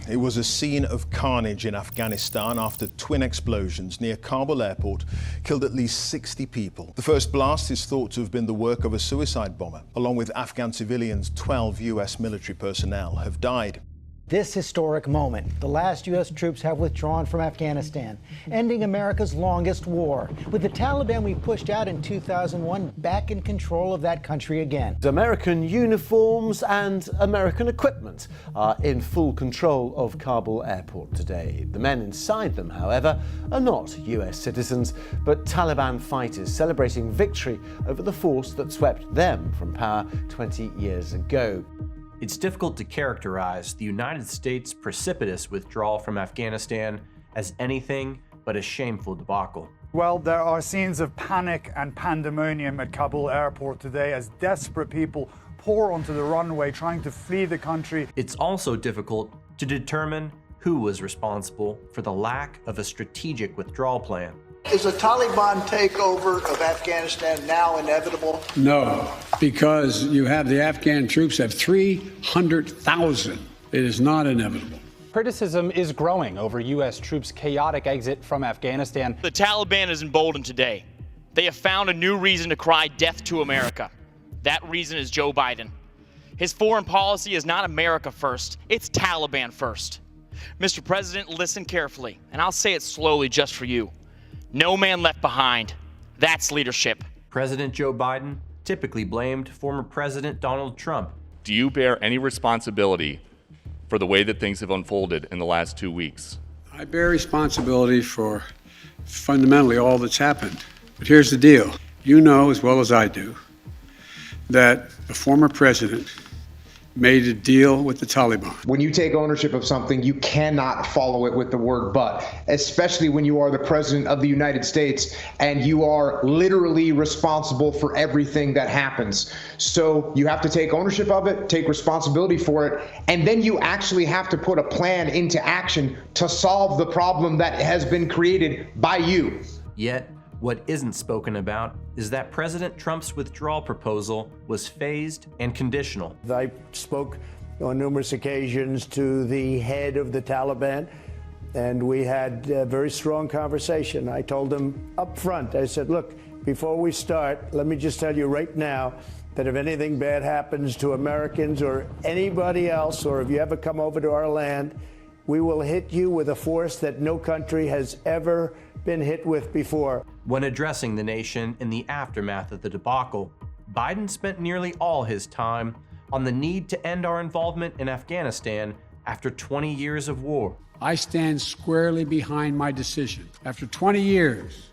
It was a scene of carnage in Afghanistan after twin explosions near Kabul airport killed at least 60 people. The first blast is thought to have been the work of a suicide bomber. Along with Afghan civilians, 12 US military personnel have died. This historic moment, the last U.S. troops have withdrawn from Afghanistan, ending America's longest war. With the Taliban we pushed out in 2001 back in control of that country again. American uniforms and American equipment are in full control of Kabul airport today. The men inside them, however, are not U.S. citizens, but Taliban fighters celebrating victory over the force that swept them from power 20 years ago. It's difficult to characterize the United States' precipitous withdrawal from Afghanistan as anything but a shameful debacle. Well, there are scenes of panic and pandemonium at Kabul airport today as desperate people pour onto the runway trying to flee the country. It's also difficult to determine who was responsible for the lack of a strategic withdrawal plan. Is a Taliban takeover of Afghanistan now inevitable? No, because you have the Afghan troops have 300,000. It is not inevitable. Criticism is growing over U.S. troops' chaotic exit from Afghanistan. The Taliban is emboldened today. They have found a new reason to cry death to America. That reason is Joe Biden. His foreign policy is not America first, it's Taliban first. Mr. President, listen carefully, and I'll say it slowly just for you. No man left behind. That's leadership. President Joe Biden typically blamed former President Donald Trump. Do you bear any responsibility for the way that things have unfolded in the last 2 weeks? I bear responsibility for fundamentally all that's happened. But here's the deal. You know as well as I do that the former president made a deal with the Taliban. When you take ownership of something, you cannot follow it with the word but, especially when you are the president of the United States and you are literally responsible for everything that happens. So you have to take ownership of it, take responsibility for it, and then you actually have to put a plan into action to solve the problem that has been created by you. Yet, what isn't spoken about is that President Trump's withdrawal proposal was phased and conditional. I spoke on numerous occasions to the head of the Taliban, and we had a very strong conversation. I told him up front, I said, look, before we start, let me just tell you right now that if anything bad happens to Americans or anybody else, or if you ever come over to our land, we will hit you with a force that no country has ever been hit with before. When addressing the nation in the aftermath of the debacle, Biden spent nearly all his time on the need to end our involvement in Afghanistan after 20 years of war. I stand squarely behind my decision. After 20 years,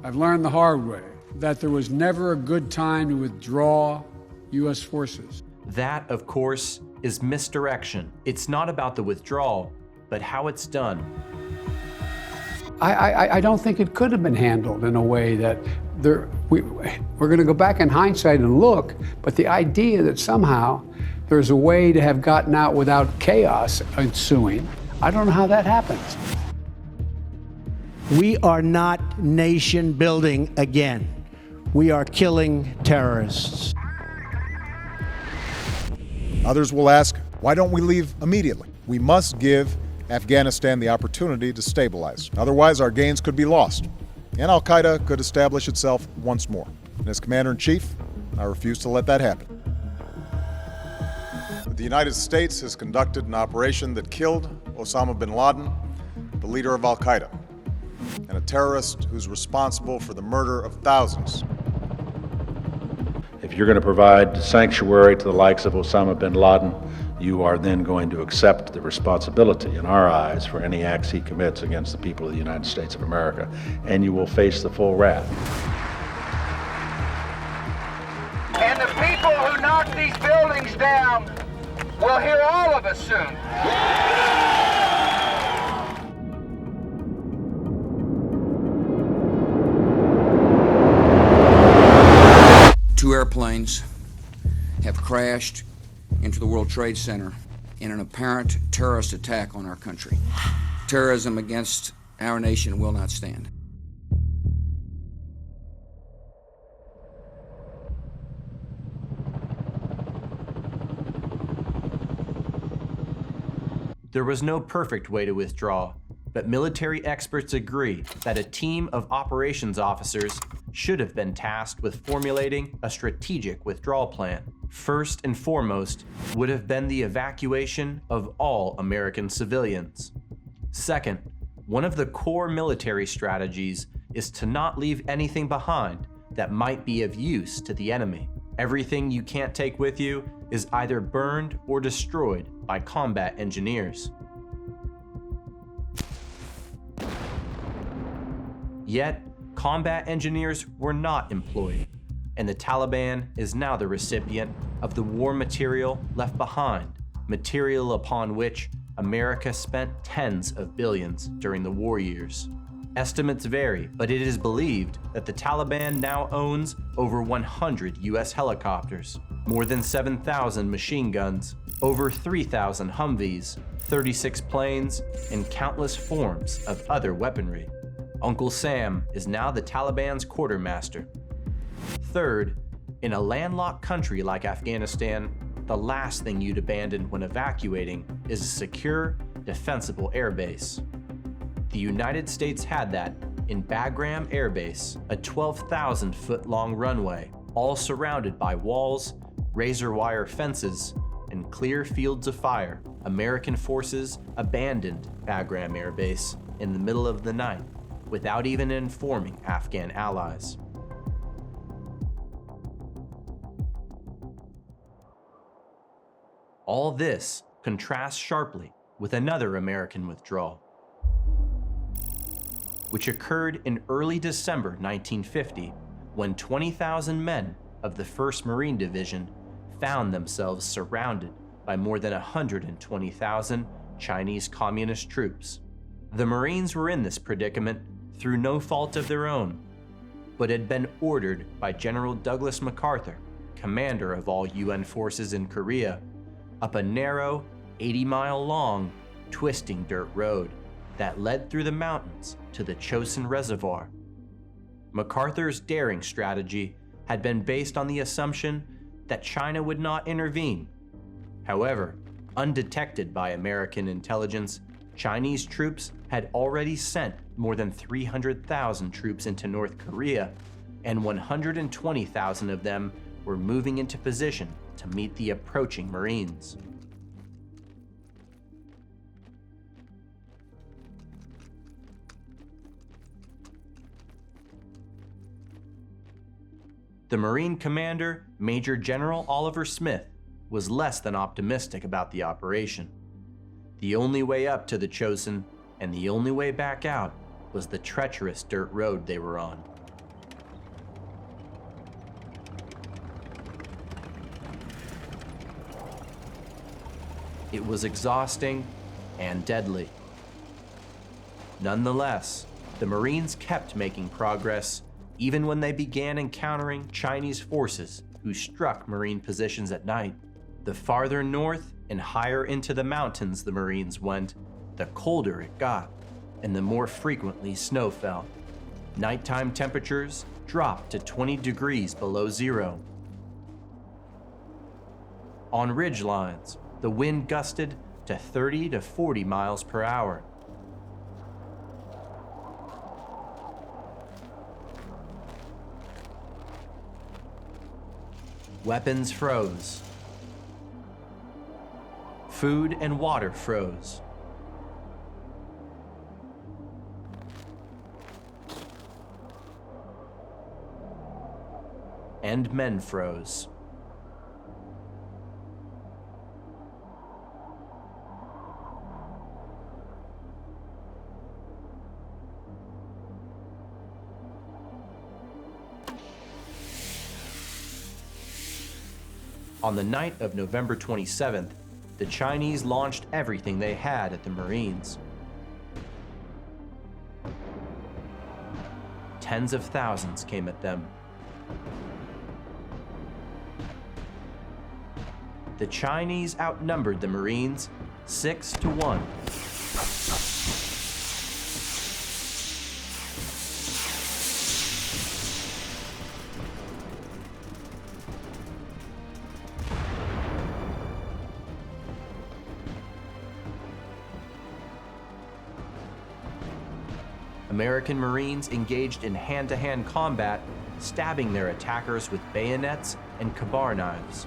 I've learned the hard way that there was never a good time to withdraw U.S. forces. That, of course, is misdirection. It's not about the withdrawal, but how it's done. I don't think it could have been handled in a way that we're going to go back in hindsight and look, but the idea that somehow there's a way to have gotten out without chaos ensuing, I don't know how that happens. We are not nation building again. We are killing terrorists. Others will ask, why don't we leave immediately? We must give Afghanistan the opportunity to stabilize. Otherwise, our gains could be lost, and al-Qaeda could establish itself once more. And as Commander-in-Chief, I refuse to let that happen. The United States has conducted an operation that killed Osama bin Laden, the leader of al-Qaeda, and a terrorist who's responsible for the murder of thousands. If you're going to provide sanctuary to the likes of Osama bin Laden, you are then going to accept the responsibility, in our eyes, for any acts he commits against the people of the United States of America, and you will face the full wrath. And the people who knock these buildings down will hear all of us soon. Two airplanes have crashed into the World Trade Center in an apparent terrorist attack on our country. Terrorism against our nation will not stand. There was no perfect way to withdraw, but military experts agree that a team of operations officers should have been tasked with formulating a strategic withdrawal plan. First and foremost would have been the evacuation of all American civilians. Second, one of the core military strategies is to not leave anything behind that might be of use to the enemy. Everything you can't take with you is either burned or destroyed by combat engineers. Yet, combat engineers were not employed, and the Taliban is now the recipient of the war material left behind, material upon which America spent tens of billions during the war years. Estimates vary, but it is believed that the Taliban now owns over 100 US helicopters, more than 7,000 machine guns, over 3,000 Humvees, 36 planes, and countless forms of other weaponry. Uncle Sam is now the Taliban's quartermaster. Third, in a landlocked country like Afghanistan, the last thing you'd abandon when evacuating is a secure, defensible airbase. The United States had that in Bagram Air Base, a 12,000-foot-long runway, all surrounded by walls, razor wire fences, and clear fields of fire. American forces abandoned Bagram Air Base in the middle of the night without even informing Afghan allies. All this contrasts sharply with another American withdrawal, which occurred in early December 1950, when 20,000 men of the 1st Marine Division found themselves surrounded by more than 120,000 Chinese Communist troops. The Marines were in this predicament through no fault of their own, but had been ordered by General Douglas MacArthur, commander of all UN forces in Korea, up a narrow, 80-mile-long, twisting dirt road that led through the mountains to the Chosin Reservoir. MacArthur's daring strategy had been based on the assumption that China would not intervene. However, undetected by American intelligence, Chinese troops had already sent more than 300,000 troops into North Korea, and 120,000 of them were moving into position to meet the approaching Marines. The Marine commander, Major General Oliver Smith, was less than optimistic about the operation. The only way up to the Chosin and the only way back out was the treacherous dirt road they were on. It was exhausting and deadly. Nonetheless, the Marines kept making progress even when they began encountering Chinese forces who struck Marine positions at night. The farther north and higher into the mountains the Marines went, the colder it got, and the more frequently snow fell. Nighttime temperatures dropped to 20 degrees below zero. On ridge lines, the wind gusted to 30 to 40 miles per hour. Weapons froze. Food and water froze. And men froze. On the night of November 27th, the Chinese launched everything they had at the Marines. Tens of thousands came at them. The Chinese outnumbered the Marines 6-1. American Marines engaged in hand-to-hand combat, stabbing their attackers with bayonets and kabar knives.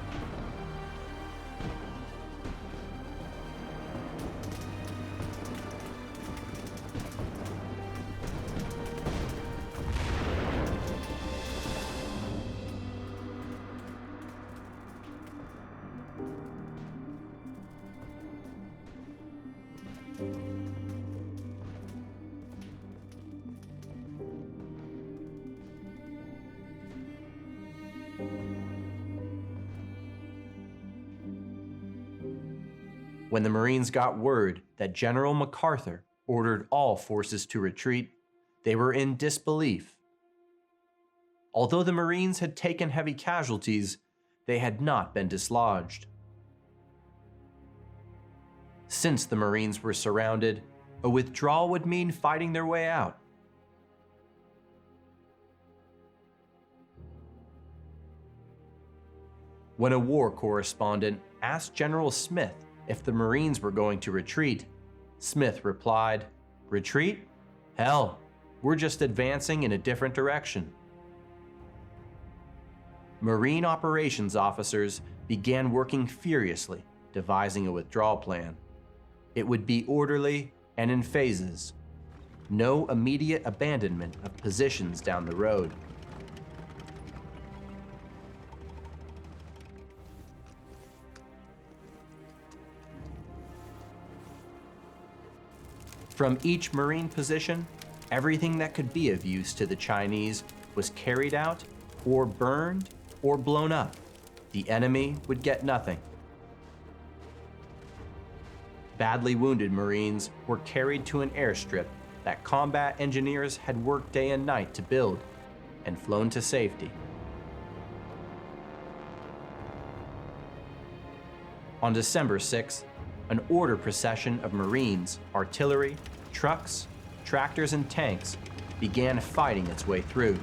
When the Marines got word that General MacArthur ordered all forces to retreat, they were in disbelief. Although the Marines had taken heavy casualties, they had not been dislodged. Since the Marines were surrounded, a withdrawal would mean fighting their way out. When a war correspondent asked General Smith if the Marines were going to retreat, Smith replied, "Retreat? Hell, we're just advancing in a different direction." Marine operations officers began working furiously, devising a withdrawal plan. It would be orderly and in phases. No immediate abandonment of positions down the road. From each Marine position, everything that could be of use to the Chinese was carried out or burned or blown up. The enemy would get nothing. Badly wounded Marines were carried to an airstrip that combat engineers had worked day and night to build and flown to safety. On December 6th, an order procession of Marines, artillery, trucks, tractors, and tanks began fighting its way through.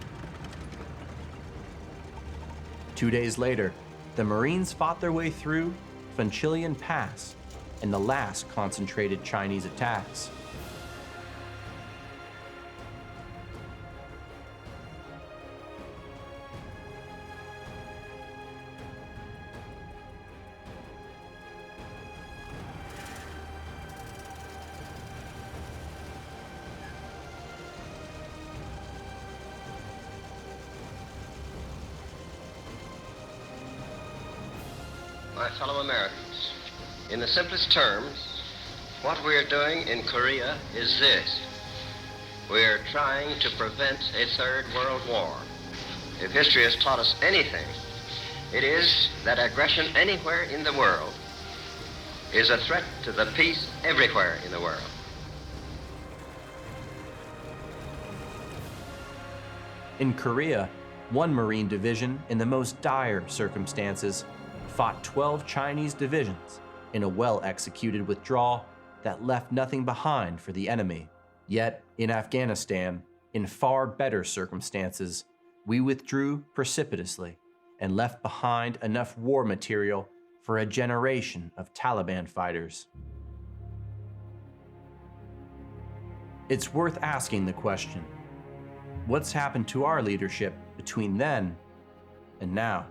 2 days later, the Marines fought their way through Funchilian Pass and the last concentrated Chinese attacks. My fellow Americans, in the simplest terms, what we're doing in Korea is this. We're trying to prevent a third world war. If history has taught us anything, it is that aggression anywhere in the world is a threat to the peace everywhere in the world. In Korea, one Marine division in the most dire circumstances fought 12 Chinese divisions in a well-executed withdrawal that left nothing behind for the enemy. Yet, in Afghanistan, in far better circumstances, we withdrew precipitously and left behind enough war material for a generation of Taliban fighters. It's worth asking the question, what's happened to our leadership between then and now?